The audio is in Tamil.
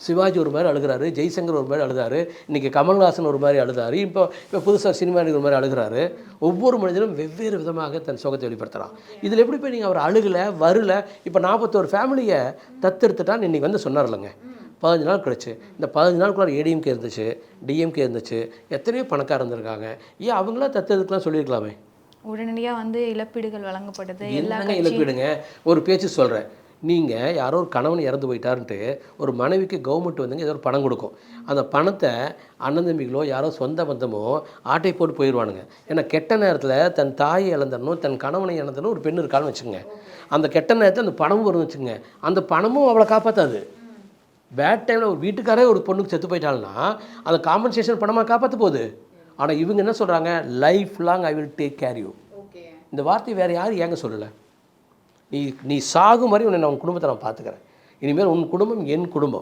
சிவாஜி ஒரு மாதிரி அழுகிறாரு, ஜெய்சங்கர் ஒரு மாதிரி அழுதாரு, இன்றைக்கி கமல்ஹாசன் ஒரு மாதிரி அழுதாரு, இப்போ புதுசாக சினிமா நடிகர் ஒரு மாதிரி அழுகிறாரு. ஒவ்வொரு மனிதனும் வெவ்வேறு விதமாக தன் சோகத்தை வெளிப்படுத்துகிறான். இதில் எப்படி போய் நீங்கள் அவர் அழுகலை வரல? இப்போ 41 ஃபேமிலியை தத்தெடுத்துட்டான்னு இன்றைக்கி வந்து சொன்னார் இல்லைங்க. 15 நாள் கழிச்சு இந்த 15 நாளுக்குள்ள ஏடிஎம்கே இருந்துச்சு, டிஎம்கே இருந்துச்சு, எத்தனையோ பணக்காரர் இருந்திருக்காங்க. ஏன் அவங்களாம் தத்தெடுக்கலாம் சொல்லியிருக்கலாமே? உடனடியாக வந்து இழப்பீடுகள் வழங்கப்படுது. என்னங்க இழப்பீடுங்க? ஒரு பேச்சு சொல்கிறேன். நீங்கள் யாரோ ஒரு கணவன் இறந்து போயிட்டாருன்ட்டு ஒரு மனைவிக்கு கவர்மெண்ட் வந்துங்க ஏதோ ஒரு பணம் கொடுக்கும். அந்த பணத்தை அண்ணன் தம்பிகளோ யாரோ சொந்த பந்தமோ ஆட்டை போட்டு போயிடுவானுங்க. ஏன்னா கெட்ட நேரத்தில் தன் தாயை இழந்தரணும், தன் கணவனை இழந்தரணும் ஒரு பெண் இருக்கான்னு வச்சுக்கோங்க. அந்த கெட்ட நேரத்தில் அந்த பணமும் வரும்னு வச்சுக்கோங்க. அந்த பணமும் அவளை காப்பாற்றாது. பேட் டைமில் ஒரு வீட்டுக்காரே ஒரு பொண்ணுக்கு செத்து போயிட்டாள்னா அந்த காம்பன்சேஷன் பணமாக காப்பாற்ற போகுது. ஆனால் இவங்க என்ன சொல்கிறாங்க? Life long I will take care you. இந்த வார்த்தை வேறு யாரும் ஏங்க சொல்லலை? நீ சாகும் வரை உன்னை நான் உன் குடும்பத்தை நான் பார்த்துக்கிறேன். இனிமேல் உன் குடும்பம் என் குடும்பம்.